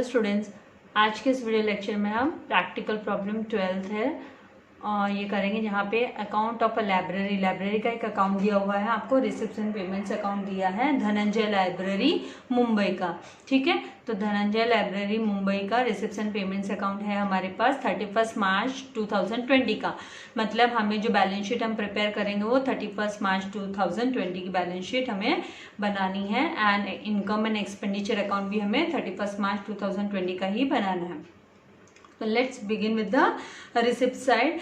Students, आज के इस वीडियो लेक्चर में हम प्रैक्टिकल प्रॉब्लम 12th है और ये करेंगे जहाँ पे अकाउंट ऑफ अ लाइब्रेरी का एक अकाउंट दिया हुआ है आपको, रिसिप्शन पेमेंट्स अकाउंट दिया है धनंजय लाइब्रेरी मुंबई का। ठीक है, तो धनंजय लाइब्रेरी मुंबई का रिसिप्शन पेमेंट्स अकाउंट है हमारे पास 31 मार्च 2020 का। मतलब हमें जो बैलेंस शीट हम प्रिपेयर करेंगे वो 31 मार्च 2020 की बैलेंस शीट हमें बनानी है and income and expenditure account भी हमें 31 मार्च 2020 का ही बनाना है। तो let's begin with the receipt side.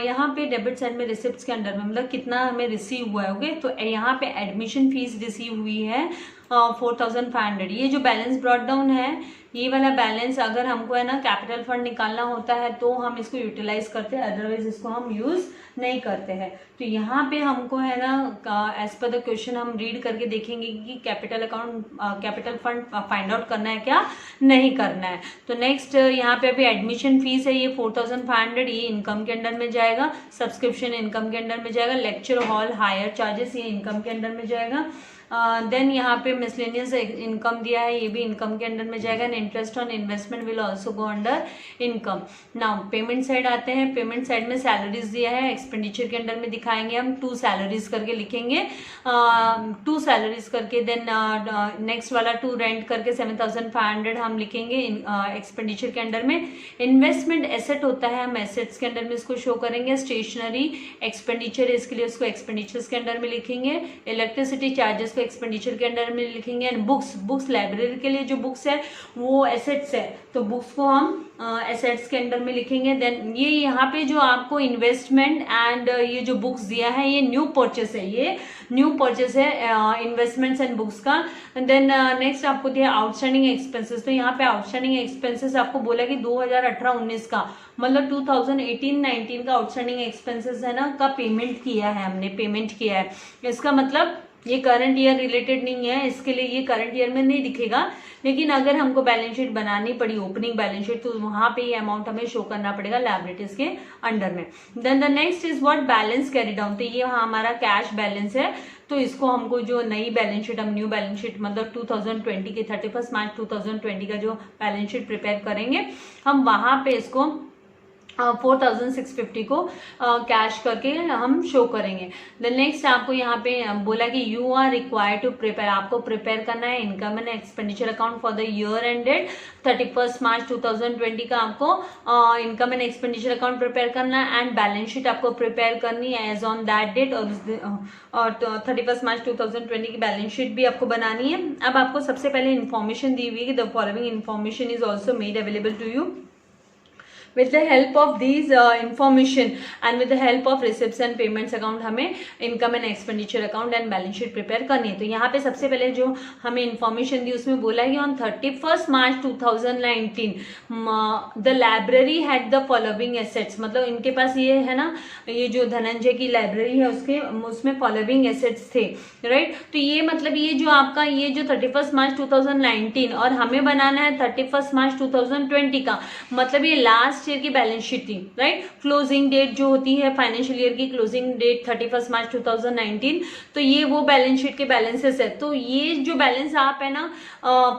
यहाँ पे डेबिट साइड में रिसिप्ट के अंडर में मतलब कितना हमें रिसीव हुआ है, ओके। तो यहाँ पे एडमिशन फीस रिसीव हुई है 4500। ये जो बैलेंस ब्रॉट डाउन है, ये वाला बैलेंस अगर हमको है ना कैपिटल फंड निकालना होता है तो हम इसको यूटिलाइज करते हैं, अदरवाइज इसको हम यूज नहीं करते हैं। तो यहाँ पे हमको है ना एज पर द क्वेश्चन हम रीड करके देखेंगे कि कैपिटल फंड फाइंड आउट करना है क्या नहीं करना है। तो नेक्स्ट यहाँ पे अभी एडमिशन फीस है ये 4500, ये इनकम के अंडर में जाएगा। सब्सक्रिप्शन इनकम के अंडर में जाएगा। लेक्चर हॉल हायर चार्जेस ये इनकम के अंडर में जाएगा। देन यहाँ पे मिसलेनियस इनकम दिया है, ये भी इनकम के अंडर में जाएगा। And interest on investment will also go under income. Now payment side आते हैं। पेमेंट साइड में सैलरीज दिया है, एक्सपेंडिचर के अंडर में दिखाएंगे हम 2 सैलरीज करके लिखेंगे, 2 सैलरीज करके। देन नेक्स्ट वाला 2 रेंट करके 7500 हम लिखेंगे एक्सपेंडिचर के अंडर में। इन्वेस्टमेंट एसेट होता है, हम एसेट्स के अंडर में इसको शो करेंगे। स्टेशनरी एक्सपेंडिचर इसके लिए उसको एक्सपेंडिचर्स के अंडर में लिखेंगे। इलेक्ट्रिसिटी चार्जेस एक्सपेंडिचर के अंडर में लिखेंगे। एंड बुक्स लाइब्रेरी के लिए जो बुक्स है वो एसेट्स है, तो बुक्स को हम एसेट्स के अंडर में लिखेंगे। देन ये यहाँ पे जो आपको इन्वेस्टमेंट एंड ये जो बुक्स दिया है ये न्यू परचेस है, ये न्यू परचेस है इन्वेस्टमेंट्स एंड बुक्स का। देन नेक्स्ट आपको दिया आउटस्टैंडिंग एक्सपेंसेस। तो यहाँ पे आउटस्टैंडिंग एक्सपेंसेस आपको बोला कि 2018-19 का मतलब 2018-19 का आउटस्टैंडिंग एक्सपेंसेस है ना का पेमेंट किया है, हमने पेमेंट किया है। इसका मतलब ये करंट ईयर रिलेटेड नहीं है, इसके लिए ये करंट ईयर में नहीं दिखेगा। लेकिन अगर हमको बैलेंस शीट बनानी पड़ी, ओपनिंग बैलेंस शीट, तो वहां पे ये अमाउंट हमें शो करना पड़ेगा लायबिलिटीज के अंडर में। Then the next is what balance carry down. तो ये हमारा कैश बैलेंस है, तो इसको हमको जो नई बैलेंस शीट, हम न्यू बैलेंस शीट मतलब 2020 के 31 मार्च 2020 का जो बैलेंस शीट प्रिपेयर करेंगे हम वहां पे इसको 4650 को कैश करके हम शो करेंगे। द नेक्स्ट आपको यहाँ पे बोला कि you are required to prepare, आपको प्रिपेयर करना है income and expenditure account for the year ended 31 March 2020 का आपको income and expenditure account prepare करना है एंड बैलेंस शीट आपको प्रिपेयर करनी है एज ऑन दैट डेट। और 31 मार्च 2020 की बैलेंस शीट भी आपको बनानी है। अब आपको सबसे पहले इन्फॉर्मेशन दी हुई है कि the following information is also made available to you. With the help of these information and with the help of receipts and payments account हमें income and expenditure account and balance sheet prepare करनी है। तो यहाँ पे सबसे पहले जो हमें इन्फॉर्मेशन दी उसमें बोला है कि on 31 March 2019 the library had the following assets. मतलब इनके पास ये है ना, ये जो धनंजय की लाइब्रेरी है उसमें फॉलोइंग एसेट्स थे, राइट। तो ये मतलब ये जो आपका ये जो 31 मार्च 2019 और हमें बनाना है 31 मार्च 2020 का, मतलब ये लास्ट ईयर की बैलेंस शीट थी, राइट। क्लोजिंग डेट जो होती है फाइनेंशियल ईयर की क्लोजिंग डेट 31 मार्च 2019, तो ये वो बैलेंस शीट के बैलेंसेस है। तो ये जो बैलेंस आप है ना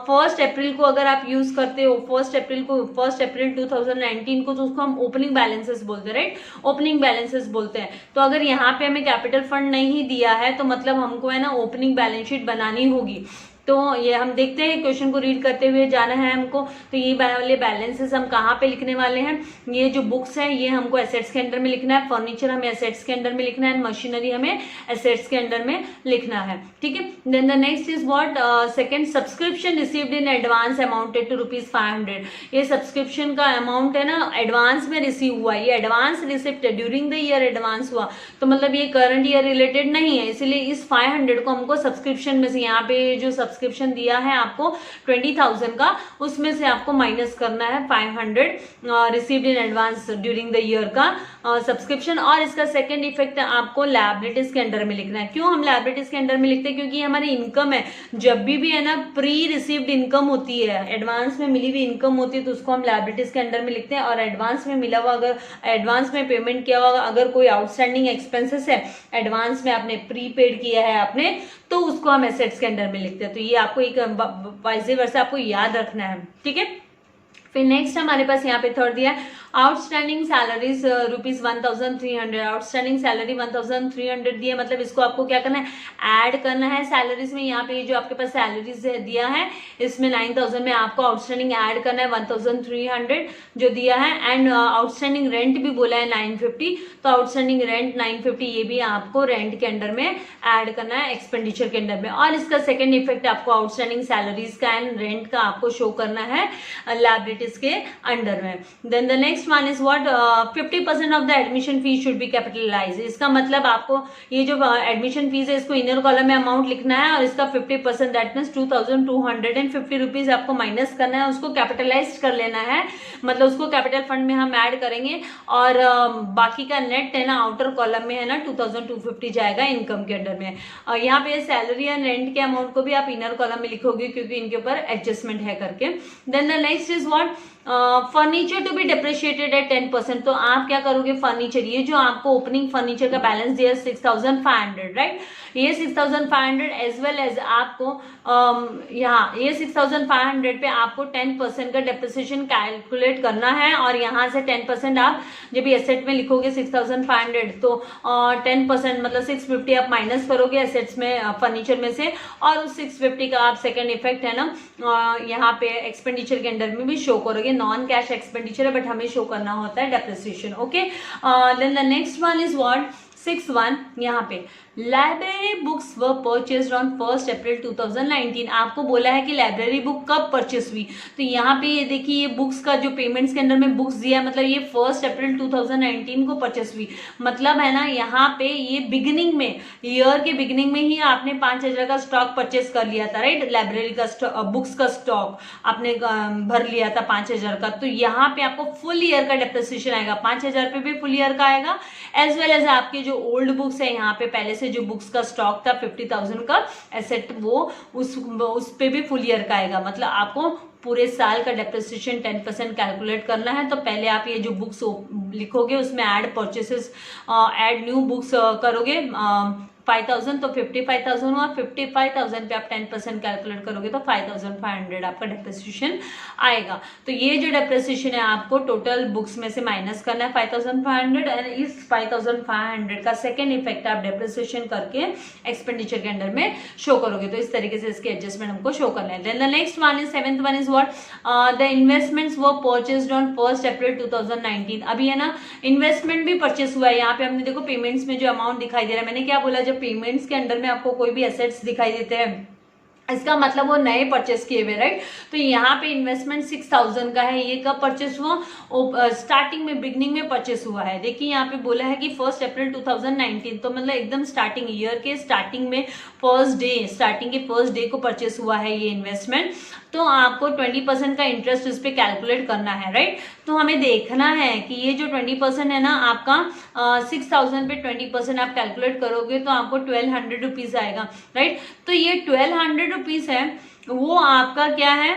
1 अप्रैल को अगर आप यूज करते हो 1 अप्रैल 2019 को, तो उसको हम ओपनिंग बैलेंसेस बोलते हैं, राइट। ओपनिंग बैलेंसेस बोलते हैं। तो अगर यहाँ पे हमें कैपिटल फंड नहीं दिया है तो मतलब हमको है ना ओपनिंग बैलेंस शीट बनानी होगी। तो ये हम देखते हैं, क्वेश्चन को रीड करते हुए जाना है हमको। तो ये वाले बैलेंसेस हम कहाँ पे लिखने वाले हैं, ये जो बुक्स है ये हमको एसेट्स के अंडर में लिखना है, फर्नीचर हमें एसेट्स के अंडर में लिखना है, मशीनरी हमें एसेट्स के अंडर में लिखना है, ठीक है। Then the next is what second, subscription received in advance amounted to ₹500। ये सब्सक्रिप्शन का अमाउंट है ना एडवांस में रिसीव हुआ, ये एडवांस रिसिप्ट है, ड्यूरिंग द ईयर एडवांस हुआ, तो मतलब ये करंट ईयर रिलेटेड नहीं है, इसलिए इस 500 को हमको सब्सक्रिप्शन में से, यहाँ पे जो सब्सक्रिप्शन दिया है आपको 20,000 का, उसमें से आपको माइनस करना है 500 received in advance during the year का सब्सक्रिप्शन। और इसका सेकंड इफेक्ट आपको लायबिलिटीज के अंडर में लिखना है। क्यों हम लायबिलिटीज के अंडर में लिखते हैं, क्योंकि हमारी इनकम है, जब भी है ना प्री रिसीव्ड इनकम होती है, एडवांस में मिली हुई इनकम होती है, तो उसको हम लायबिलिटीज के अंडर में लिखते हैं। और एडवांस में मिला हुआ, अगर एडवांस में पेमेंट किया हुआ अगर कोई आउटस्टैंडिंग एक्सपेंसेस है, एडवांस में आपने प्रीपेड किया है आपने, तो उसको हम एसेट्स के अंडर में लिखते हैं। तो ये आपको एक वाइस वर्सा आपको याद रखना है, ठीक है। फिर नेक्स्ट हमारे पास यहाँ पे थर्ड दिया आउटस्टैंडिंग सैलरीज ₹1300, आउटस्टैंडिंग सैलरी 1300 दिया, मतलब इसको आपको क्या करना है, ऐड करना है सैलरीज में। यहाँ पे जो आपके पास सैलरीज दिया है इसमें 9000 में आपको आउटस्टैंडिंग ऐड करना है 1300 जो दिया है। एंड आउटस्टैंडिंग रेंट भी बोला है 950, तो आउटस्टैंडिंग रेंट 950 ये भी आपको रेंट के अंडर में ऐड करना है एक्सपेंडिचर के अंडर में। और इसका सेकेंड इफेक्ट आपको आउटस्टैंडिंग सैलरीज का एंड रेंट का आपको शो करना है लायबिलिटीज के अंडर में। Then the next one is what 50% of the admission fees should be capitalize. इसका मतलब आपको ये जो एडमिशन फीस है इसको इनर कॉलम में अमाउंट लिखना है और इसका 50% दैट मीन्स 2250 रुपीज आपको माइनस करना है, उसको कैपिटलाइज कर लेना है, मतलब उसको कैपिटल फंड में हम ऐड करेंगे और बाकी का नेट है ना आउटर कॉलम में है ना 2250 जाएगा इनकम के अंडर में। यहाँ पे सैलरी एंड रेंट के अमाउंट को भी आप इनर कॉलम में लिखोगे क्योंकि इनके ऊपर एडजस्टमेंट है करके। Then the next is what furniture to be depreciated at 10%। तो आप क्या करोगे, फर्नीचर ये जो आपको ओपनिंग फर्नीचर का बैलेंस दिया 6500 राइट, ये 6500 एज वेल एज आपको यहाँ ये 6500 पे आपको 10% का डेप्रिसिएशन कैलकुलेट करना है और यहाँ से 10% आप जब एसेट में लिखोगे 6500 तो 10% मतलब 650 आप माइनस करोगे एसेट्स में फर्नीचर में से और उस 650 का आप सेकेंड इफेक्ट है ना यहाँ पे एक्सपेंडिचर के अंडर में भी शो करोगे। नॉन कैश एक्सपेंडिचर है बट हमें शो करना होता है depreciation. Okay, then the next one is what 6.1 यहाँ पे library books were purchased on 1 April 2019। आपको बोला है कि लाइब्रेरी बुक कब परचेस हुई, तो यहाँ पे ये देखिए ये बुक्स का जो पेमेंट्स के अंदर में बुक्स दिया मतलब ये 1 अप्रैल 2019 को परचेस हुई, मतलब है ना यहाँ पे ये बिगिनिंग में ईयर के बिगिनिंग में ही आपने 5000 का स्टॉक परचेस कर लिया था राइट, लाइब्रेरी का बुक्स का स्टॉक आपने भर लिया था 5000 का, तो यहाँ पे आपको फुल ईयर का डेप्रिसिएशन आएगा, 5000 पे भी फुल ईयर का आएगा एज वेल एज आपके जो ओल्ड बुक्स है यहाँ पे पहले से जो बुक्स का स्टॉक था 50,000 का एसेट वो उस पे भी फुल ईयर का आएगा। मतलब आपको पूरे साल का डेप्रिसिएशन 10% कैलकुलेट करना है, तो पहले आप ये जो बुक्स लिखोगे उसमें add purchases add new books करोगे 5000 तो 55,000 और 55,000 पे आप 10% कैलकुलेट करोगे तो 5,500 आपका डेप्रिसिएशन आएगा। तो ये जो डेप्रिसिएशन है आपको टोटल बुक्स में से माइनस करना है 5,500 और इस 5,500 का सेकेंड इफेक्ट आप डेप्रिसिएशन करके एक्सपेंडिचर के अंडर में शो करोगे। तो इस तरीके से इसके एडजस्टमेंट हमको शो करना है। Then the next one is 7th one is what the investments were purchased on 1 April 2019। अभी है ना इन्वेस्टमेंट भी परचेस हुआ है, यहाँ पे हमने देखो पेमेंट्स में जो अमाउंट दिखाई दे रहा है, मैंने क्या बोला जब पेमेंट्स के अंडर में आपको कोई भी एसेट्स दिखाई देते हैं इसका मतलब वो नए परचेस किए हुए राइट। तो यहाँ पे इन्वेस्टमेंट 6000 का है, ये कब परचेस हुआ स्टार्टिंग में बिगनिंग में परचेस हुआ है। देखिए यहाँ पे बोला है कि 1 अप्रैल 2019 तो मतलब एकदम स्टार्टिंग ईयर के स्टार्टिंग में स्टार्टिंग के फर्स्ट डे को परचेस हुआ है ये इन्वेस्टमेंट, तो आपको 20% का इंटरेस्ट इस पे कैलकुलेट करना है राइट। तो हमें देखना है कि ये जो 20% है ना आपका 6000 पे 20% आप कैलकुलेट करोगे तो आपको 1200 रुपीज आएगा राइट। तो ये 1200 रुपीज है वो आपका क्या है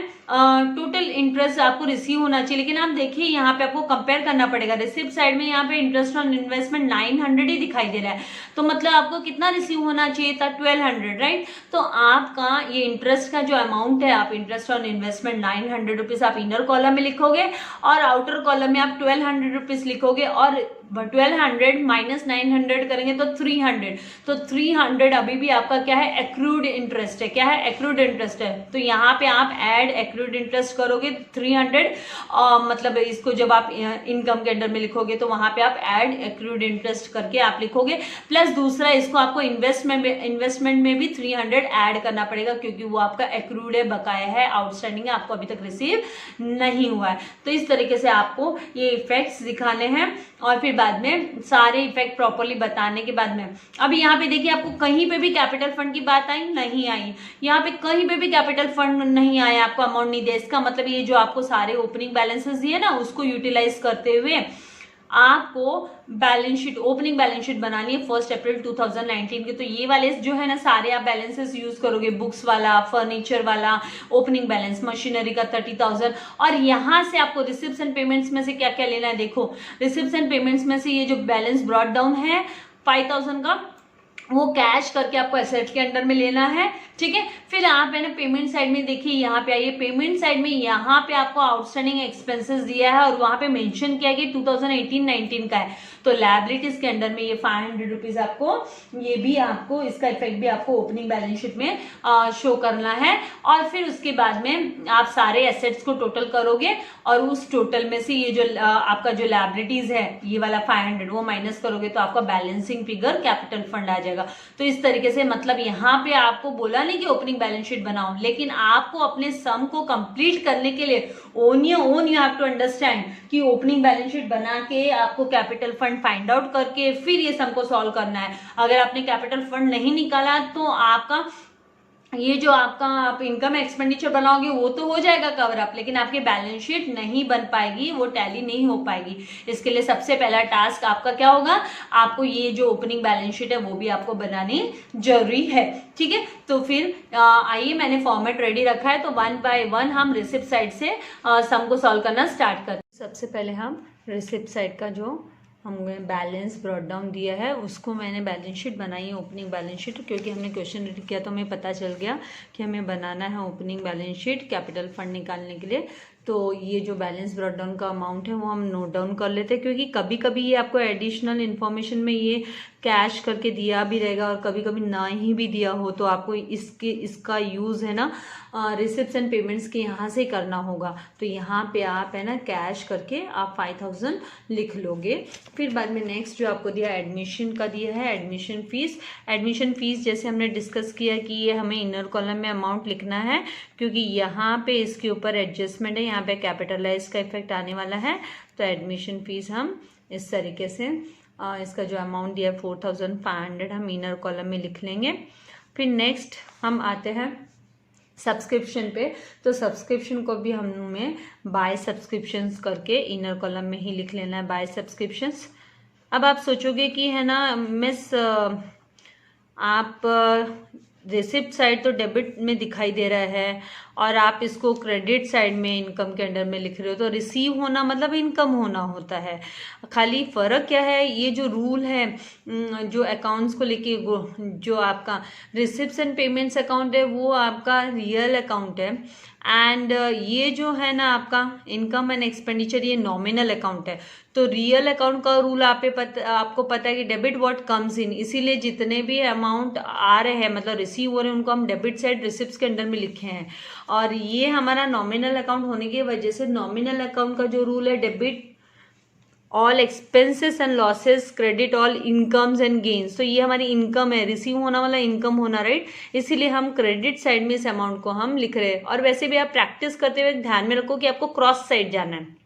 टोटल इंटरेस्ट आपको रिसीव होना चाहिए, लेकिन आप देखिए यहाँ पे आपको कंपेयर करना पड़ेगा। रिसिप्ट साइड में यहाँ पे इंटरेस्ट ऑन इन्वेस्टमेंट 900 ही दिखाई दे रहा है, तो मतलब आपको कितना रिसीव होना चाहिए था 1200 राइट। तो आपका ये इंटरेस्ट का जो अमाउंट है आप इंटरेस्ट ऑन इन्वेस्टमेंट 900 रुपीज आप इनर कॉलम में लिखोगे और आउटर कॉलम में आप 1200 रुपीज लिखोगे और 1200 माइनस 900 करेंगे तो 300, तो 300 अभी भी आपका क्या है एक्रूड इंटरेस्ट है। क्या है एक्रूड इंटरेस्ट है, तो यहाँ पे आप ऐड एक्रूड इंटरेस्ट करोगे 300 मतलब इसको जब आप इनकम के अंडर में लिखोगे तो वहां पे आप ऐड एक्रूड इंटरेस्ट करके आप लिखोगे, प्लस दूसरा इसको आपको इन्वेस्टमेंट में भी 300 ऐड करना पड़ेगा क्योंकि वो आपका एक्रूड है, बकाया है, आउटस्टैंडिंग है, आपको अभी तक रिसीव नहीं हुआ है। तो इस तरीके से आपको ये इफेक्ट्स दिखाने हैं और फिर बाद में सारे इफेक्ट प्रॉपर्ली बताने के बाद में अब यहाँ पे देखिए आपको कहीं पे भी कैपिटल फंड की बात आई नहीं आई, यहाँ पे कहीं पे भी कैपिटल फंड नहीं आया, आपको अमाउंट नहीं दिया। इसका मतलब ये जो आपको सारे ओपनिंग बैलेंसेस दिए ना उसको यूटिलाइज करते हुए आपको balance sheet opening balance sheet बनानी है 1 अप्रैल 2019 की। तो ये वाले जो है ना सारे आप बैलेंसेस यूज करोगे, बुक्स वाला, फर्नीचर वाला, ओपनिंग बैलेंस, मशीनरी का 30,000 और यहाँ से आपको रिसिप्ट्स एंड पेमेंट्स में से क्या क्या लेना है। देखो रिसिप्ट्स एंड पेमेंट्स में से ये जो बैलेंस ब्रॉट डाउन है 5000 का वो कैश करके आपको एसेट के अंडर में लेना है, ठीक है। फिर आप है ना पेमेंट साइड में देखिए, यहाँ पे आइए, पेमेंट साइड में यहाँ पे आपको आउटस्टैंडिंग एक्सपेंसेस दिया है और वहां पे मेंशन किया कि 2018-19 का है, तो लायबिलिटीज के अंडर में ये 500 रुपीज आपको, ये भी आपको इसका इफेक्ट भी आपको ओपनिंग बैलेंस शीट में शो करना है। और फिर उसके बाद में आप सारे एसेट्स को टोटल करोगे और उस टोटल में से ये जो आपका जो लायबिलिटीज है ये वाला 500 वो माइनस करोगे तो आपका बैलेंसिंग फिगर कैपिटल फंड आ जाएगा। तो इस तरीके से मतलब यहाँ पे आपको बोला नहीं कि ओपनिंग बैलेंस शीट बनाओ, लेकिन आपको अपने सम को कंप्लीट करने के लिए on you have to understand कि ओपनिंग बैलेंस शीट बना के आपको कैपिटल फंड फाइंड आउट करके फिर ये सम को सॉल्व करना है। अगर आपने कैपिटल फंड नहीं निकाला तो आपका ये जो आपका आप इनकम एक्सपेंडिचर बनाओगे वो तो हो जाएगा कवर अप, लेकिन आपकी बैलेंस शीट नहीं बन पाएगी, वो टैली नहीं हो पाएगी। इसके लिए सबसे पहला टास्क आपका क्या होगा, आपको ये जो ओपनिंग बैलेंस शीट है वो भी आपको बनानी जरूरी है, ठीक है। तो फिर आइए, मैंने फॉर्मेट रेडी रखा है, तो 1 बाय 1 हम रिसिप्ट साइड से सम को सॉल्व करना स्टार्ट करते हैं। सबसे पहले हम रिसिप्ट साइड का जो हमने बैलेंस ब्रॉट डाउन दिया है उसको मैंने बैलेंस शीट बनाई है, ओपनिंग बैलेंस शीट, क्योंकि हमने क्वेश्चन रीड किया तो हमें पता चल गया कि हमें बनाना है opening balance sheet capital fund निकालने के लिए। तो ये जो बैलेंस ब्रॉट डाउन का अमाउंट है वो हम नोट डाउन कर लेते हैं, क्योंकि कभी कभी ये आपको एडिशनल इन्फॉर्मेशन में ये कैश करके दिया भी रहेगा और कभी कभी ना ही भी दिया हो, तो आपको इसका यूज़ है ना रिसिप्ट्स एंड पेमेंट्स के यहाँ से करना होगा। तो यहाँ पे आप है ना कैश करके आप 5000 लिख लोगे। फिर बाद में नेक्स्ट जो आपको दिया एडमिशन का दिया है, एडमिशन फीस। एडमिशन फीस जैसे हमने डिस्कस किया कि ये हमें इनर कॉलम में अमाउंट लिखना है, क्योंकि यहाँ पे इसके ऊपर एडजस्टमेंट है, यहाँ पे कैपिटलाइज का इफेक्ट आने वाला है। तो एडमिशन फीस हम इस तरीके से इसका जो अमाउंट दिया 4500 हम इनर कॉलम में लिख लेंगे। फिर नेक्स्ट हम आते हैं सब्सक्रिप्शन पे, तो सब्सक्रिप्शन को भी हमें बाय सब्सक्रिप्शंस करके इनर कॉलम में ही लिख लेना है, बाय सब्सक्रिप्शंस। अब आप सोचोगे कि है ना मिस आप रिसिप्ट साइड तो डेबिट में दिखाई दे रहा है और आप इसको क्रेडिट साइड में इनकम के अंडर में लिख रहे हो, तो रिसीव होना मतलब इनकम होना होता है। खाली फर्क क्या है, ये जो रूल है जो अकाउंट्स को लेके, जो आपका रिसिप्ट्स एंड पेमेंट्स अकाउंट है वो आपका रियल अकाउंट है, एंड ये जो है ना आपका इनकम एंड एक्सपेंडिचर ये नॉमिनल अकाउंट है। तो रियल अकाउंट का रूल आपको पता है कि डेबिट व्हाट कम्स इन, इसीलिए जितने भी अमाउंट आ रहे हैं मतलब रिसीव हो रहे हैं उनको हम डेबिट साइड रिसिप्ट्स के अंडर में लिखे हैं। और ये हमारा नॉमिनल अकाउंट होने की वजह से नॉमिनल अकाउंट का जो रूल है debit all expenses and losses, credit all incomes and gains. तो ये हमारी इनकम है, रिसीव होना वाला इनकम होना, राइट। इसीलिए हम क्रेडिट साइड में इस अमाउंट को हम लिख रहे हैं। और वैसे भी आप प्रैक्टिस करते हुए ध्यान में रखो कि आपको क्रॉस साइड जाना है,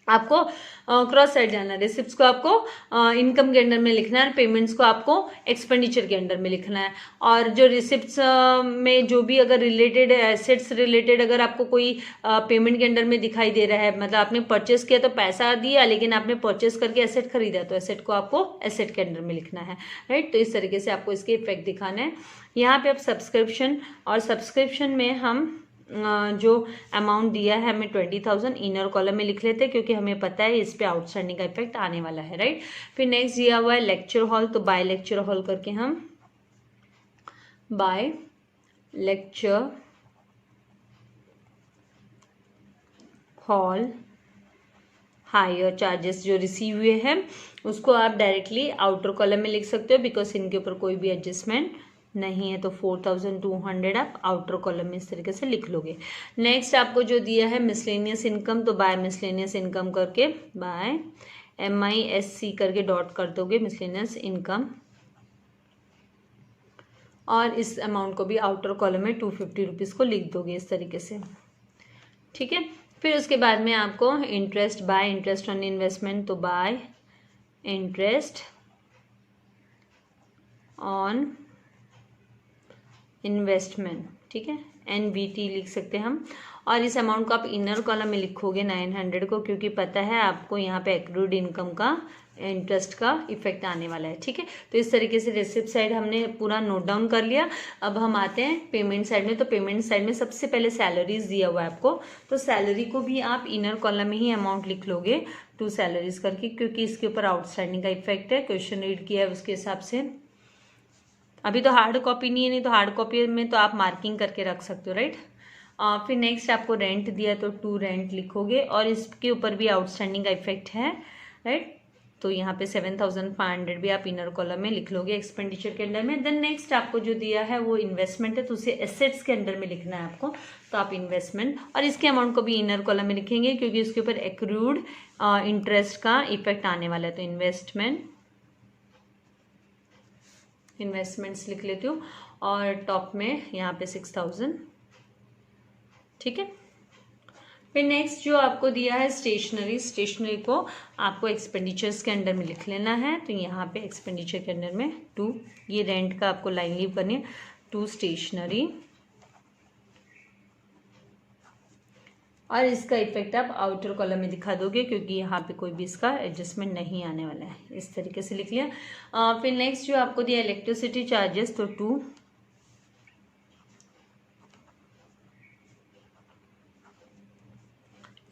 आपको क्रॉस साइड जाना है। रिसिप्ट्स को आपको इनकम के अंडर में लिखना है, पेमेंट्स को आपको एक्सपेंडिचर के अंडर में लिखना है। और जो रिसिप्ट्स में जो भी अगर रिलेटेड एसेट्स रिलेटेड अगर आपको कोई पेमेंट के अंडर में दिखाई दे रहा है, मतलब आपने परचेस किया तो पैसा दिया, लेकिन आपने परचेस करके एसेट खरीदा तो एसेट को आपको एसेट के अंडर में लिखना है, राइट। तो इस तरीके से आपको इसके इफेक्ट दिखाना है। यहाँ पे आप सब्सक्रिप्शन, और सब्सक्रिप्शन में हम जो अमाउंट दिया है हमें 20,000 इनर कॉलम में लिख लेते हैं, क्योंकि हमें पता है इस पे आउटस्टैंडिंग का इफेक्ट आने वाला है, राइट। फिर नेक्स्ट दिया हुआ है लेक्चर हॉल, तो बाय लेक्चर हॉल करके हम by lecture hall hire charges जो रिसीव हुए हैं उसको आप डायरेक्टली आउटर कॉलम में लिख सकते हो, बिकॉज इनके ऊपर कोई भी एडजस्टमेंट नहीं है। तो 4200 आप आउटर कॉलम में इस तरीके से लिख लोगे। नेक्स्ट आपको जो दिया है मिसलेनियस इनकम, तो बाय मिसलेनियस इनकम करके बाय MISC करके डॉट कर दोगे मिसलेनियस इनकम, और इस अमाउंट को भी आउटर कॉलम में 250 रुपीज़ को लिख दोगे इस तरीके से, ठीक है। फिर उसके बाद में आपको interest, bye interest on investment, तो बाय इंटरेस्ट ऑन इन्वेस्टमेंट, ठीक है, NVT लिख सकते हैं हम। और इस अमाउंट को आप इनर कॉलम में लिखोगे 900 को, क्योंकि पता है आपको यहाँ पे एक्रूड इनकम का इंटरेस्ट का इफेक्ट आने वाला है, ठीक है। तो इस तरीके से रिसिप्ट साइड हमने पूरा नोट डाउन कर लिया। अब हम आते हैं पेमेंट साइड में, तो पेमेंट साइड में सबसे पहले सैलरीज दिया हुआ है आपको, तो सैलरी को भी आप इनर कॉलम में ही अमाउंट लिख लोगे 2 सैलरीज करके, क्योंकि इसके ऊपर आउटस्टैंडिंग का इफेक्ट है, क्वेश्चन रीड किया है उसके हिसाब से। अभी तो हार्ड कॉपी नहीं है, नहीं तो हार्ड कॉपी में तो आप मार्किंग करके रख सकते हो, राइट। फिर नेक्स्ट आपको रेंट दिया तो टू रेंट लिखोगे और इसके ऊपर भी आउटस्टैंडिंग का इफेक्ट है, राइट। तो यहाँ पे 7,500 भी आप इनर कॉलम में लिख लोगे एक्सपेंडिचर के अंडर में। देन नेक्स्ट आपको जो दिया है वो इन्वेस्टमेंट है, तो उसे एसेट्स के अंडर में लिखना है आपको, तो आप इन्वेस्टमेंट और इसके अमाउंट को भी इनर कॉलम में लिखेंगे क्योंकि इसके ऊपर एक्रूड इंटरेस्ट का इफेक्ट आने वाला है। तो इन्वेस्टमेंट्स लिख लेती हूँ और टॉप में यहाँ पे 6,000, ठीक है। फिर नेक्स्ट जो आपको दिया है स्टेशनरी को आपको एक्सपेंडिचर्स के अंडर में लिख लेना है। तो यहाँ पे एक्सपेंडिचर के अंडर में 2, ये रेंट का आपको लाइन लीव करनी है, 2 स्टेशनरी, और इसका इफेक्ट आप आउटर कॉलम में दिखा दोगे क्योंकि यहाँ पे कोई भी इसका एडजस्टमेंट नहीं आने वाला है। इस तरीके से लिख लिया। फिर नेक्स्ट जो आपको दिया इलेक्ट्रिसिटी चार्जेस, तो 2,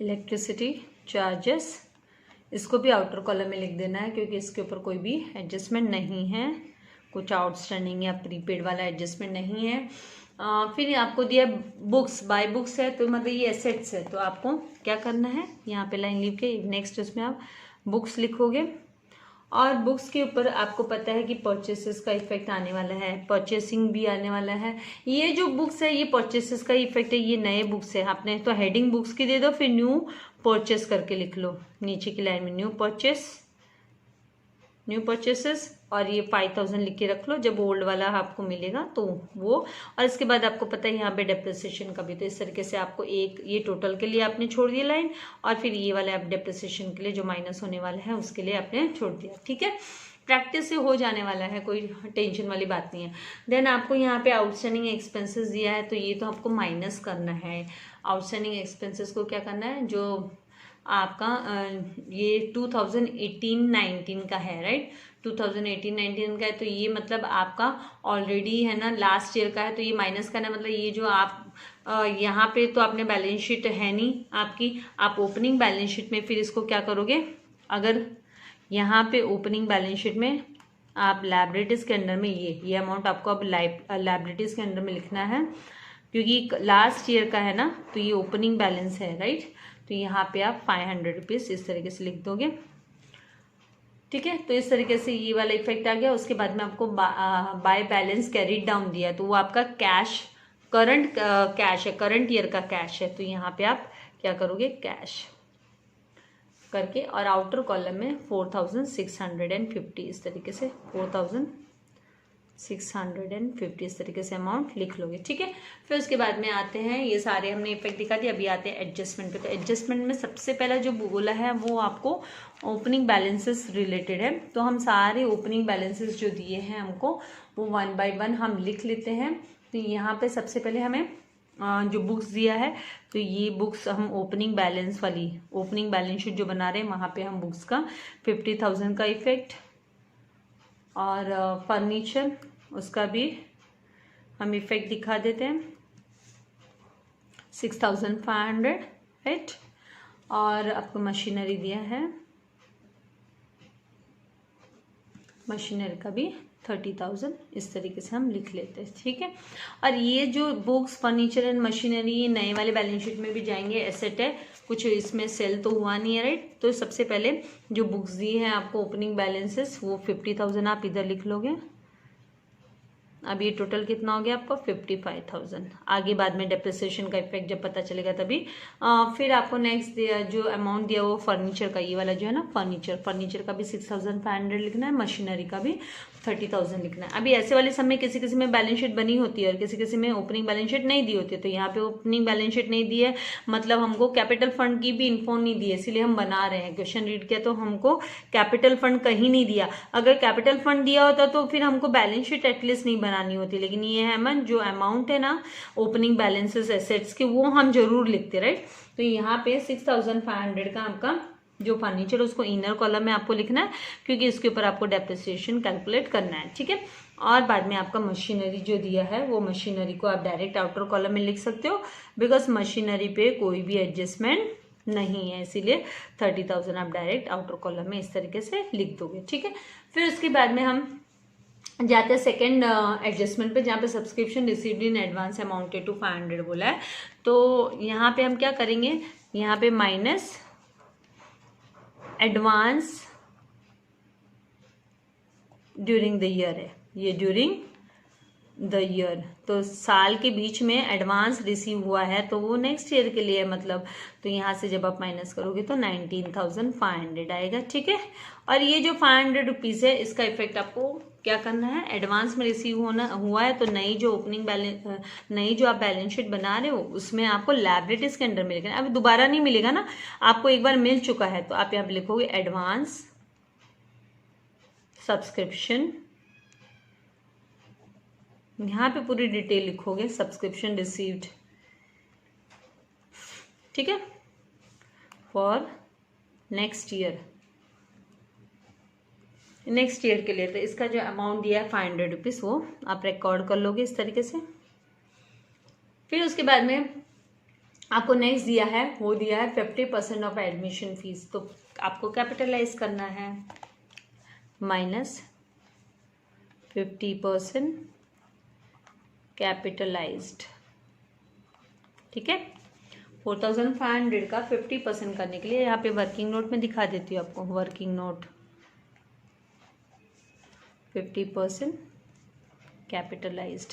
इलेक्ट्रिसिटी चार्जेस, इसको भी आउटर कॉलम में लिख देना है क्योंकि इसके ऊपर कोई भी एडजस्टमेंट नहीं है, कुछ आउटस्टैंडिंग या प्रीपेड वाला एडजस्टमेंट नहीं है। फिर आपको दिया बुक्स, बाय बुक्स है तो मतलब ये एसेट्स है, तो आपको क्या करना है, यहाँ पे लाइन लिख के नेक्स्ट उसमें आप बुक्स लिखोगे और बुक्स के ऊपर आपको पता है कि परचेसेस का इफेक्ट आने वाला है, परचेसिंग भी आने वाला है। ये जो बुक्स है ये परचेसेस का इफेक्ट है, ये नए बुक्स है, आपने तो हेडिंग बुक्स की दे दो, फिर न्यू परचेस करके लिख लो नीचे की लाइन में, न्यू परचेसेस, और ये 5,000 लिख के रख लो, जब ओल्ड वाला आपको मिलेगा तो वो। और इसके बाद आपको पता है यहाँ पे डेप्रिसिएशन का भी, तो इस तरीके से आपको एक ये टोटल के लिए आपने छोड़ दिया लाइन, और फिर ये वाले आप डेप्रिसिएशन के लिए जो माइनस होने वाला है उसके लिए आपने छोड़ दिया, ठीक है। प्रैक्टिस से हो जाने वाला है, कोई टेंशन वाली बात नहीं है। देन आपको यहाँ पे आउटस्टैंडिंग एक्सपेंसेस दिया है, तो ये तो आपको माइनस करना है। आउटस्टैंडिंग एक्सपेंसेस को क्या करना है, जो आपका ये 2018-19 का है, राइट, 2018-19 का है, तो ये मतलब आपका ऑलरेडी है ना लास्ट ईयर का है, तो ये माइनस करना है। मतलब ये जो आप यहाँ पे तो आपने बैलेंस शीट है नहीं आपकी, आप ओपनिंग बैलेंस शीट में फिर इसको क्या करोगे, अगर यहाँ पे ओपनिंग बैलेंस शीट में आप लायबिलिटीज़ के अंडर में ये अमाउंट आपको अब लायबिलिटीज़ के अंडर में लिखना है क्योंकि लास्ट ईयर का है ना, तो ये ओपनिंग बैलेंस है, राइट। तो यहाँ पे आप 500 रुपीज़ इस तरीके से लिख दोगे, ठीक है। तो इस तरीके से ये वाला इफेक्ट आ गया। उसके बाद में आपको बाय बैलेंस कैरीड डाउन दिया, तो वो आपका कैश करंट कैश है, करंट ईयर का कैश है, तो यहाँ पे आप क्या करोगे, कैश करके और आउटर कॉलम में 4,650 इस तरीके से 4,650 इस तरीके से अमाउंट लिख लोगे, ठीक है। फिर उसके बाद में आते हैं, ये सारे हमने इफेक्ट दिखा दिए, अभी आते हैं एडजस्टमेंट पे। तो एडजस्टमेंट में सबसे पहला जो बोला है वो आपको ओपनिंग बैलेंसेस रिलेटेड है, तो हम सारे ओपनिंग बैलेंसेस जो दिए हैं हमको वो 1 बाय 1 हम लिख लेते हैं। तो यहाँ पे सबसे पहले हमें जो बुक्स दिया है, तो ये बुक्स हम ओपनिंग बैलेंस वाली ओपनिंग बैलेंस शीट जो बना रहे हैं वहाँ पे हम बुक्स का 50,000 का इफेक्ट, और फर्नीचर उसका भी हम इफेक्ट दिखा देते हैं 6,500, राइट। और आपको मशीनरी दिया है, मशीनरी का भी 30,000 इस तरीके से हम लिख लेते हैं, ठीक है। और ये जो बुक्स, फर्नीचर एंड मशीनरी ये नए वाले बैलेंस शीट में भी जाएंगे, एसेट है, कुछ इसमें सेल तो हुआ नहीं है, राइट। तो सबसे पहले जो बुक्स दी हैं आपको ओपनिंग बैलेंसेस वो 50,000 आप इधर लिख लोगे। अब ये टोटल कितना हो गया आपको 55,000। आगे बाद में डेप्रिसिएशन का इफेक्ट जब पता चलेगा तभी। फिर आपको नेक्स्ट जो अमाउंट दिया वो फर्नीचर का, ये वाला जो है ना फर्नीचर का भी 6,500 लिखना है, मशीनरी का भी 30,000 लिखना है। अभी ऐसे वाले समय किसी किसी में बैलेंस शीट बनी होती है और किसी किसी में ओपनिंग बैलेंस शीट नहीं दी होती है, तो यहाँ पे ओपनिंग बैलेंस शीट नहीं दी है मतलब हमको कैपिटल फंड की भी इन्फो नहीं दी है, इसीलिए हम बना रहे हैं। क्वेश्चन रीड किया तो हमको कैपिटल फंड कहीं नहीं दिया, अगर कैपिटल फंड दिया होता तो फिर हमको बैलेंस शीट एटलीस्ट नहीं बनानी होती, लेकिन ये है मन जो अमाउंट है ना ओपनिंग बैलेंसेस एसेट्स के वो हम जरूर लिखते, राइट। तो यहाँ पे 6,500 का आपका जो फर्नीचर उसको इनर कॉलम में आपको लिखना है क्योंकि इसके ऊपर आपको डेप्रिसिएशन कैलकुलेट करना है, ठीक है। और बाद में आपका मशीनरी जो दिया है वो मशीनरी को आप डायरेक्ट आउटर कॉलम में लिख सकते हो बिकॉज मशीनरी पे कोई भी एडजस्टमेंट नहीं है, इसीलिए 30,000 आप डायरेक्ट आउटर कॉलम में इस तरीके से लिख दोगे, ठीक है। फिर उसके बाद में हम जाते हैं सेकेंड एडजस्टमेंट पे, जहाँ पे subscription received in advance amounted to 500 बोला है। तो यहाँ पे हम क्या करेंगे, यहाँ पे minus advance during the year है, ये ड्यूरिंग द ईयर, तो साल के बीच में एडवांस रिसीव हुआ है तो वो नेक्स्ट ईयर के लिए मतलब, तो यहाँ से जब आप माइनस करोगे तो 19,500 आएगा, ठीक है। और ये जो 500 रुपीज़ है इसका इफेक्ट आपको क्या करना है, एडवांस में रिसीव हुआ है तो नई जो ओपनिंग बैलेंस, नई जो आप बैलेंस शीट बना रहे हो उसमें आपको लायबिलिटीज के अंडर मिलेगा। अब दोबारा नहीं मिलेगा ना, आपको एक बार मिल चुका है, तो आप यहाँ पे लिखोगे एडवांस सब्सक्रिप्शन, यहाँ पे पूरी डिटेल लिखोगे, सब्सक्रिप्शन रिसीव्ड, ठीक है, for next year, next year के लिए। तो इसका जो अमाउंट दिया है 500 रुपीज़ वो आप रिकॉर्ड कर लोगे इस तरीके से। फिर उसके बाद में आपको नेक्स्ट दिया है, वो दिया है 50% ऑफ एडमिशन फीस, तो आपको कैपिटलाइज करना है माइनस 50% कैपिटलाइज्ड, ठीक है। 4,500 का 50% करने के लिए यहाँ पे वर्किंग नोट में दिखा देती हूँ आपको, वर्किंग नोट 50% कैपिटलाइज्ड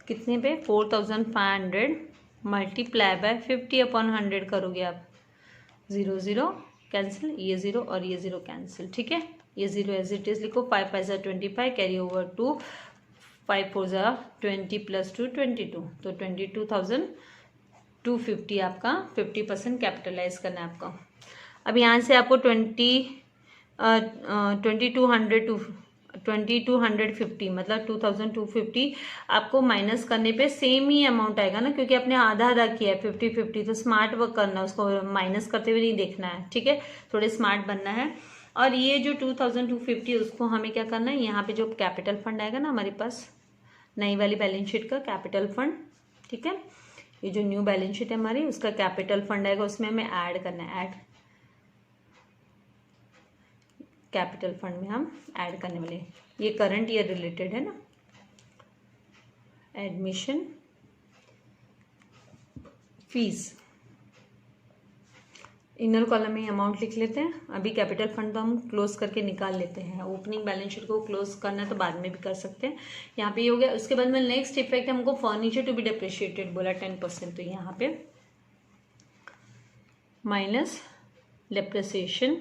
कितने पे, 4,500 मल्टीप्लाई बाय 50/100 करोगे आप, 0 0 कैंसिल, ये 0 और ये 0 कैंसिल, ठीक है। ये 0 एज इट इज लिखो, 5 5 25 कैरी ओवर टू 5 4 20 + 2 22, तो 22,250 आपका 50% कैपिटलाइज करना है आपका। अब यहाँ से आपको 2250 मतलब 2,250 आपको माइनस करने पे सेम ही अमाउंट आएगा ना, क्योंकि आपने आधा आधा किया है 50-50, तो स्मार्ट वर्क करना है, उसको माइनस करते हुए नहीं देखना है, ठीक है, थोड़े स्मार्ट बनना है। और ये जो 2,250 उसको हमें क्या करना है, यहाँ पे जो कैपिटल फंड आएगा ना हमारे पास नई वाली बैलेंस शीट का कैपिटल फंड, ठीक है, ये जो न्यू बैलेंस शीट है हमारी उसका कैपिटल फंड आएगा, उसमें हमें ऐड करना है, ऐड कैपिटल फंड में हम ऐड करने वाले, ये करंट ईयर रिलेटेड है ना, एडमिशन फीस, इनर कॉलम में अमाउंट लिख लेते हैं। अभी कैपिटल फंड तो हम क्लोज करके निकाल लेते हैं, ओपनिंग बैलेंस शीट को क्लोज करना है तो बाद में भी कर सकते हैं। यहाँ पे ये हो गया। उसके बाद में नेक्स्ट इफेक्ट हमको फर्नीचर टू बी डेप्रिशिएटेड बोला 10%, तो यहाँ पे माइनस डेप्रिसिएशन,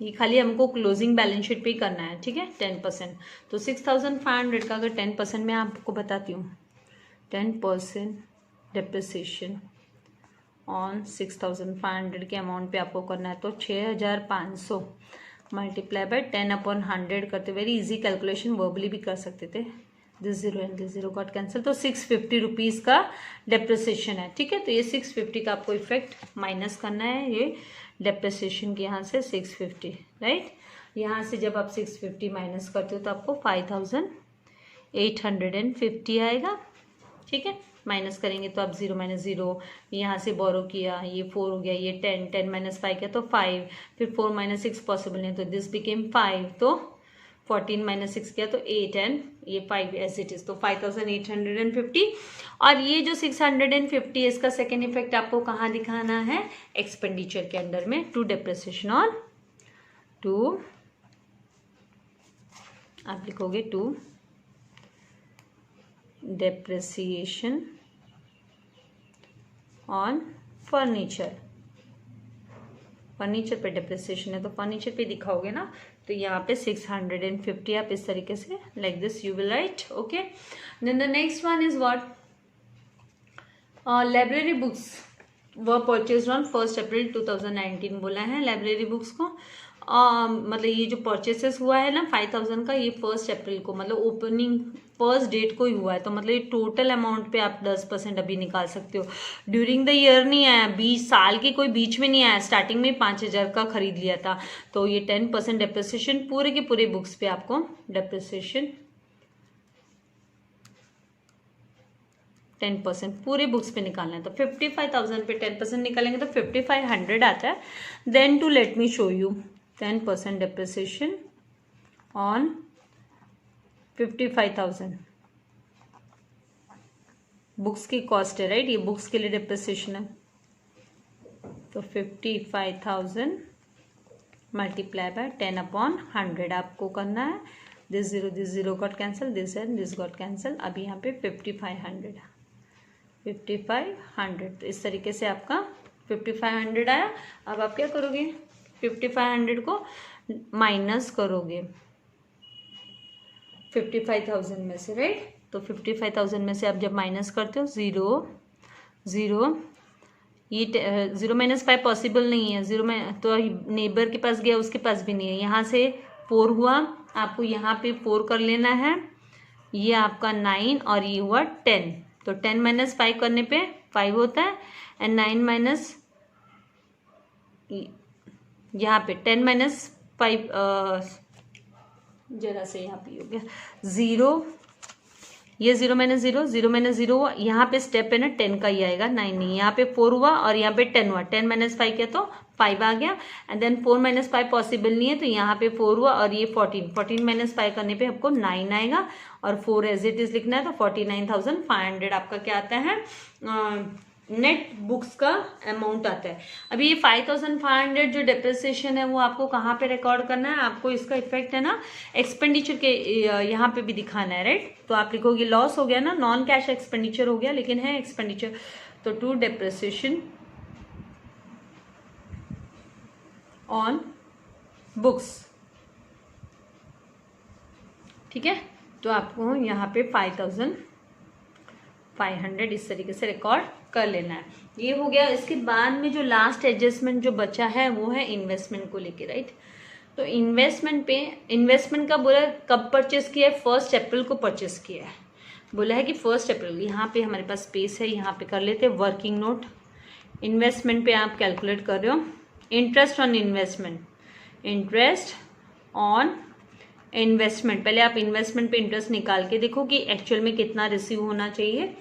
ये खाली हमको क्लोजिंग बैलेंस शीट पे ही करना है, ठीक है, 10%। तो 6,500 का अगर 10% मैं आपको बताती हूँ, 10% डेप्रिसिएशन ऑन 6,500 के अमाउंट पे आपको करना है, तो 6,500 मल्टीप्लाई बाय 10/100 करते, वेरी इजी कैलकुलेशन, वर्बली भी कर सकते थे, this 0 and this 0 got cancel, तो 650 रुपीज़ का डेप्रिसिएशन है, ठीक है। तो ये 650 का आपको इफेक्ट माइनस करना है, ये डेप्रिसिएशन के यहाँ से 650, राइट। यहाँ से जब आप 650 माइनस करते हो तो आपको 5,850 आएगा, ठीक है। माइनस करेंगे तो आप 0 - 0, यहाँ से बोरो किया, ये 4 हो गया, ये 10 10 - 5 किया तो 5, फिर 4 - 6 पॉसिबल नहीं, तो दिस बिकेम 5, तो 14 - 6 किया तो 8 एंड ये 5 एज इट इज, तो 5,850। और ये जो 650 इसका सेकेंड इफेक्ट आपको कहाँ दिखाना है, एक्सपेंडिचर के अंडर में, टू डेप्रिसिएशन ऑन, टू आप लिखोगे to depreciation on furniture, furniture पे डेप्रिसिएशन है तो फर्नीचर पे दिखाओगे ना, तो यहाँ पे 650 आप इस तरीके से like this you will write, okay. Then the next one is what, library books were purchase on 1 April 2019 बोला है लाइब्रेरी बुक्स को, मतलब ये जो परचेसेस हुआ है ना 5,000 का, ये 1 अप्रैल को मतलब ओपनिंग फर्स्ट डेट को ही हुआ है, तो मतलब ये टोटल अमाउंट पे आप 10% अभी निकाल सकते हो। ड्यूरिंग द ईयर नहीं आया, 20 साल के कोई बीच में नहीं आया, स्टार्टिंग में 5,000 का खरीद लिया था, तो ये 10% डेप्रिसिएशन पूरे के पूरे बुक्स पे आपको डेप्रिसिएशन 10% पूरे बुक्स पे निकालना है। तो 55,000 पे 10% निकालेंगे तो 5500 आता है। Then to let me show you 10% depreciation on 55,000 books की कॉस्ट है, राइट। ये बुक्स के लिए डिप्रिसिएशन है। तो 55,000 मल्टीप्लाई बाय 10/100 आपको करना है। This zero got cancel, this and this got cancel. अब यहाँ पे 5500 तो इस तरीके से आपका 5500 आया। अब आप क्या करोगे, 5500 को माइनस करोगे 55,000 में से, राइट। तो 55,000 में से आप जब माइनस करते हो 0 0, ये 0 - 5 पॉसिबल नहीं है। 0 में तो नेबर के पास गया, उसके पास भी नहीं है। यहाँ से 4 हुआ, आपको यहाँ पे 4 कर लेना है। ये आपका 9 और ये हुआ 10। तो 10 - 5 करने पे 5 होता है। एंड 9 यहाँ पे 10 - 5 जरा से यहाँ पे हो गया 0। ये 0 - 0, 0 - 0 हुआ। यहाँ पे स्टेप है ना 10 का ही आएगा, 9 नहीं। यहाँ पे 4 हुआ और यहाँ पे 10 हुआ। 10 - 5 किया तो 5 आ गया। एंड देन 4 - 5 पॉसिबल नहीं है, तो यहाँ पे 4 हुआ और ये 14 - 5 करने पे आपको 9 आएगा और 4 एज इट इज लिखना है। तो 49,500 आपका क्या आता है, नेट बुक्स का अमाउंट आता है। अभी ये 5,500 जो डिप्रिसिएशन है वो आपको कहाँ पे रिकॉर्ड करना है, आपको इसका इफेक्ट है ना एक्सपेंडिचर के यहाँ पे भी दिखाना है, राइट। तो आप लिखोगे लॉस हो गया ना, नॉन कैश एक्सपेंडिचर हो गया लेकिन है एक्सपेंडिचर। तो टू डिप्रिसिएशन ऑन बुक्स, ठीक है। तो आपको यहाँ पे 5,500 इस तरीके से रिकॉर्ड कर लेना है। ये हो गया। इसके बाद में जो लास्ट एडजस्टमेंट जो बचा है वो है इन्वेस्टमेंट को लेके, राइट। तो इन्वेस्टमेंट का बोला कब परचेस किया है, 1 अप्रैल को परचेस किया है। बोला है कि 1 अप्रैल। यहाँ पे हमारे पास स्पेस है, यहाँ पे कर लेते हैं वर्किंग नोट। इन्वेस्टमेंट पे आप कैलकुलेट कर रहे हो interest on investment, interest on investment. पहले आप इन्वेस्टमेंट पे इंटरेस्ट निकाल के देखो कि एक्चुअल में कितना रिसीव होना चाहिए।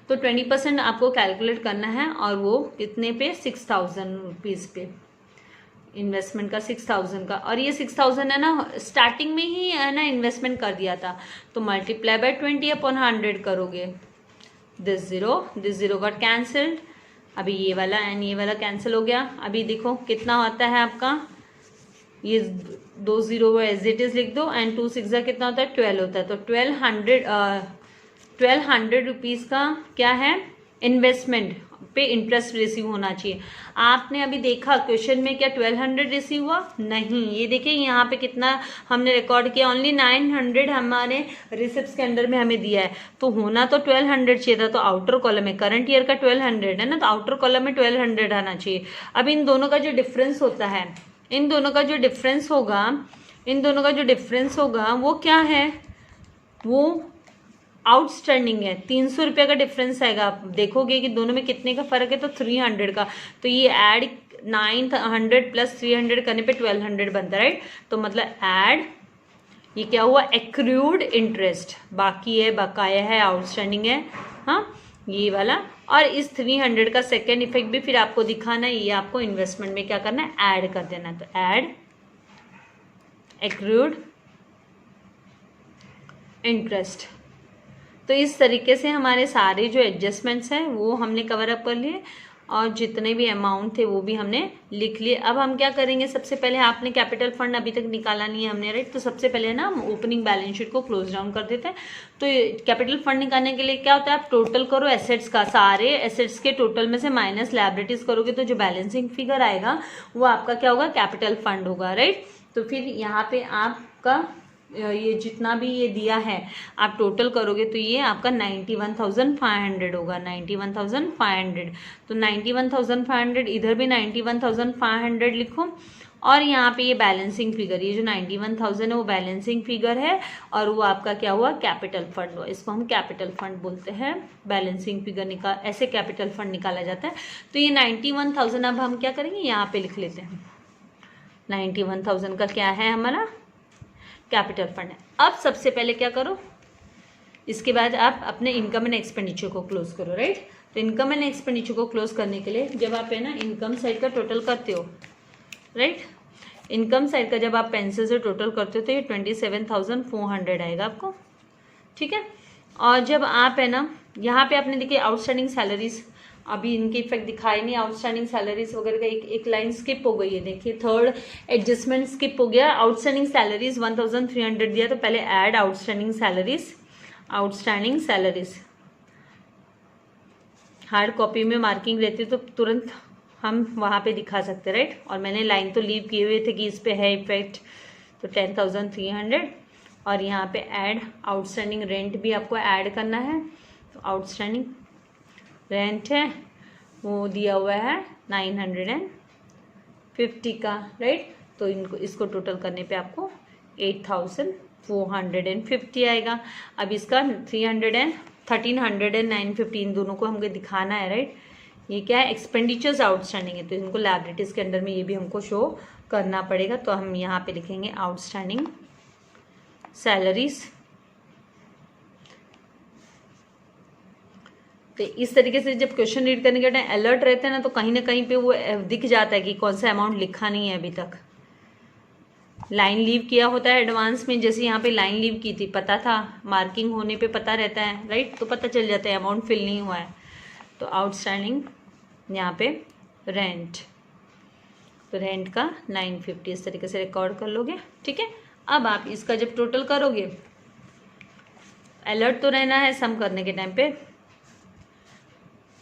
तो 20% आपको कैलकुलेट करना है और वो कितने पे, 6,000 रुपीज़ पे। इन्वेस्टमेंट का 6,000 का, और ये 6,000 है ना स्टार्टिंग में ही है ना इन्वेस्टमेंट कर दिया था। तो मल्टीप्लाई बाय 20/100 करोगे। This zero got cancelled. अभी ये वाला एंड ये वाला कैंसिल हो गया। अभी देखो कितना होता है आपका, ये 2 0 एज इट इज लिख दो एंड 2 6 कितना होता है, 12 होता है। तो 1200 रुपीज़ का क्या है, इन्वेस्टमेंट पे इंटरेस्ट रिसीव होना चाहिए। आपने अभी देखा क्वेश्चन में क्या 1200 रिसीव हुआ, नहीं। ये देखिए यहाँ पे कितना हमने रिकॉर्ड किया, ओनली 900 हमारे रिसिप्ट्स के अंडर में हमें दिया है। तो होना तो 1200 चाहिए था। तो आउटर कॉलम में करंट ईयर का 1200 है ना, तो आउटर कॉलम में 1200 आना चाहिए। अब इन दोनों का जो डिफरेंस होता है, इन दोनों का जो डिफरेंस होगा वो क्या है, वो आउटस्टैंडिंग है। 300 रुपये का डिफरेंस आएगा। आप देखोगे कि दोनों में कितने का फर्क है, तो 300 का। तो ये ऐड 900 + 300 करने पे 1200 बनता है, राइट। तो मतलब ऐड, ये क्या हुआ, एक्रूड इंटरेस्ट, बाकी है, बकाया है, आउटस्टैंडिंग है, हाँ ये वाला। और इस 300 का सेकेंड इफेक्ट भी फिर आपको दिखाना है। ये आपको इन्वेस्टमेंट में क्या करना है, ऐड कर देना है। तो ऐड एक्रूड इंटरेस्ट। तो इस तरीके से हमारे सारे जो एडजस्टमेंट्स हैं वो हमने कवर अप कर लिए और जितने भी अमाउंट थे वो भी हमने लिख लिए। अब हम क्या करेंगे, सबसे पहले आपने कैपिटल फंड अभी तक निकाला नहीं है हमने, राइट। तो सबसे पहले ना हम ओपनिंग बैलेंस शीट को क्लोज डाउन कर देते हैं। तो कैपिटल फंड निकालने के लिए क्या होता है, आप टोटल करो एसेट्स का, सारे एसेट्स के टोटल में से माइनस लायबिलिटीज करोगे तो जो बैलेंसिंग फिगर आएगा वो आपका क्या होगा, कैपिटल फंड होगा, राइट। तो फिर यहाँ पे आपका ये जितना भी ये दिया है आप टोटल करोगे तो ये आपका 91,500 होगा, 91,500। तो 91,500, इधर भी 91,500 लिखो। और यहाँ पे ये बैलेंसिंग फिगर, ये जो 91,000 है वो बैलेंसिंग फिगर है और वो आपका क्या हुआ, कैपिटल फंड हुआ। इसको हम कैपिटल फंड बोलते हैं। बैलेंसिंग फिगर ऐसे कैपिटल फंड निकाला जाता है। तो ये 91,000 अब हम क्या करेंगे, यहाँ पे लिख लेते हैं। 91,000 का क्या है हमारा, कैपिटल फंड है। अब सबसे पहले क्या करो, इसके बाद आप अपने इनकम एंड एक्सपेंडिचर को क्लोज करो, राइट। तो इनकम एंड एक्सपेंडिचर को क्लोज करने के लिए जब आप है ना इनकम साइड का टोटल करते हो, राइट, इनकम साइड का जब आप पेंसिल से टोटल करते हो तो ये 27,400 आएगा आपको, ठीक है। और जब आप है ना यहाँ पे आपने देखिए आउटस्टैंडिंग सैलरीज, अभी इनके इफेक्ट दिखाई नहीं, आउटस्टैंडिंग सैलरीज वगैरह का एक लाइन स्किप हो गई है, देखिए थर्ड एडजस्टमेंट स्किप हो गया। आउटस्टैंडिंग सैलरीज 1,300 दिया तो पहले add outstanding salaries, outstanding salaries hard copy में मार्किंग रहती है तो तुरंत हम वहाँ पे दिखा सकते हैं, राइट। और मैंने लाइन तो लीव किए हुए थे कि इस पे है इफेक्ट, तो 10,300 और यहाँ पे ऐड आउटस्टैंडिंग रेंट भी आपको ऐड करना है, तो आउटस्टैंडिंग रेंट है वो दिया हुआ है 950 का, राइट। तो इनको इसको टोटल करने पे आपको 8,450 आएगा। अब इसका 1,300 एंड 950 इन दोनों को हमको दिखाना है, राइट। ये क्या है, एक्सपेंडिचर्स आउटस्टैंडिंग है तो इनको लायबिलिटीज के अंडर में ये भी हमको शो करना पड़ेगा। तो हम यहाँ पे लिखेंगे आउटस्टैंडिंग सैलरीज। तो इस तरीके से जब क्वेश्चन रीड करने के टाइम अलर्ट रहते हैं ना तो कहीं ना कहीं पे वो दिख जाता है कि कौन सा अमाउंट लिखा नहीं है अभी तक। लाइन लीव किया होता है एडवांस में, जैसे यहाँ पे लाइन लीव की थी, पता था, मार्किंग होने पे पता रहता है, राइट, तो पता चल जाता है अमाउंट फिल नहीं हुआ है। तो आउटस्टैंडिंग यहाँ पे रेंट, तो रेंट का 950 इस तरीके से रिकॉर्ड कर लोगे, ठीक है। अब आप इसका जब टोटल करोगे, अलर्ट तो रहना है सम करने के टाइम पे,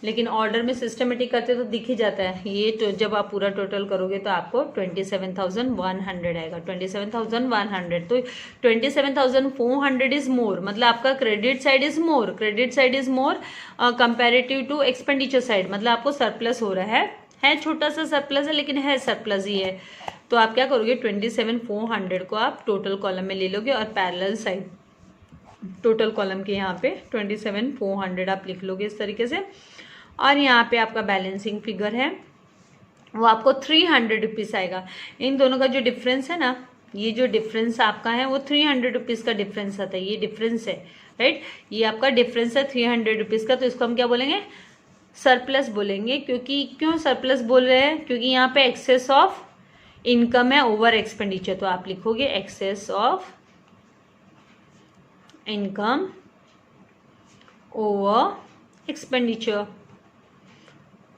लेकिन ऑर्डर में सिस्टमेटिक करते तो दिख ही जाता है। ये तो जब आप पूरा टोटल करोगे तो आपको 27,100 आएगा, 27,100। तो 27,400 इज मोर, मतलब आपका credit side is more, credit side is more comparative to expenditure side, मतलब आपको सरप्लस हो रहा है छोटा सा सरप्लस है लेकिन है सरप्लस ही है। तो आप क्या करोगे, 27,400 को आप टोटल कॉलम में ले लोगे और पैरेलल साइड टोटल कॉलम के यहाँ पे 27,400 आप लिख लोगे इस तरीके से। और यहाँ पे आपका बैलेंसिंग फिगर है वो आपको 300 रुपीज़ आएगा। इन दोनों का जो डिफरेंस है ना, ये जो डिफरेंस आपका है वो 300 रुपीज़ का डिफरेंस आता है, ये डिफरेंस है, राइट। ये आपका डिफरेंस है 300 रुपीज़ का, तो इसको हम क्या बोलेंगे, सरप्लस बोलेंगे। क्यों सरप्लस बोल रहे हैं, क्योंकि यहाँ पे एक्सेस ऑफ इनकम है ओवर एक्सपेंडिचर, तो आप लिखोगे excess of income over expenditure.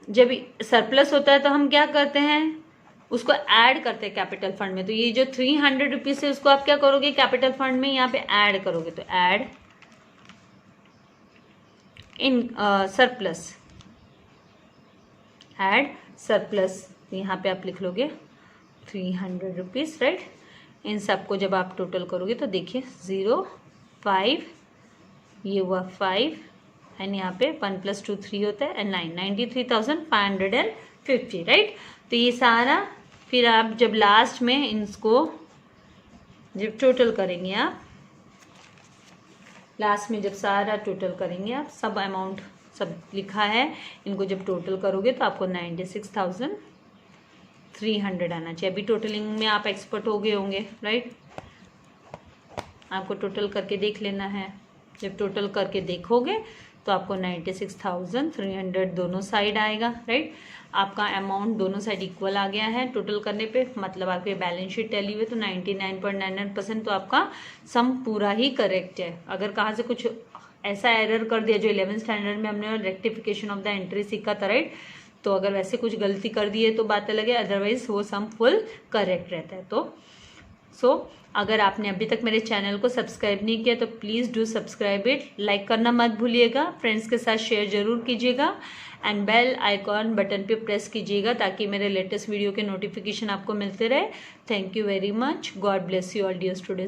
जब सरप्लस होता है तो हम क्या करते हैं, उसको ऐड करते हैं कैपिटल फंड में। तो ये जो 300 रुपीज़ है उसको आप क्या करोगे, कैपिटल फंड में यहाँ पे ऐड करोगे, तो add in surplus, add surplus, यहाँ पे आप लिख लोगे 300 रुपीज़, राइट। इन सबको जब आप टोटल करोगे तो देखिए 0, 5, ये हुआ 5 एंड यहाँ पे 1 + 2 3 होता है एंड 9, 93,550, राइट। तो ये सारा फिर आप जब लास्ट में इसको जब टोटल करेंगे, आप लास्ट में जब सारा टोटल करेंगे, आप सब अमाउंट सब लिखा है, इनको जब टोटल करोगे तो आपको 96,300 आना चाहिए। अभी टोटलिंग में आप एक्सपर्ट हो गए होंगे, राइट। आपको टोटल करके देख लेना है, जब टोटल करके देखोगे तो आपको 96,300 दोनों साइड आएगा, राइट। आपका अमाउंट दोनों साइड इक्वल आ गया है टोटल करने पे, मतलब आपके बैलेंस शीट टैली हुए तो 99.99% तो आपका सम पूरा ही करेक्ट है। अगर कहाँ से कुछ ऐसा एरर कर दिया, जो 11th स्टैंडर्ड में हमने रेक्टिफिकेशन ऑफ द एंट्री सीखा था, राइट, तो अगर वैसे कुछ गलती कर दी है तो बात अलग है, अदरवाइज वो सम फुल करेक्ट रहता है। तो अगर आपने अभी तक मेरे चैनल को सब्सक्राइब नहीं किया तो please do subscribe it, like करना मत भूलिएगा, फ्रेंड्स के साथ शेयर जरूर कीजिएगा एंड बेल आइकॉन बटन पे प्रेस कीजिएगा ताकि मेरे लेटेस्ट वीडियो के नोटिफिकेशन आपको मिलते रहे। Thank you very much, God bless you all dear students.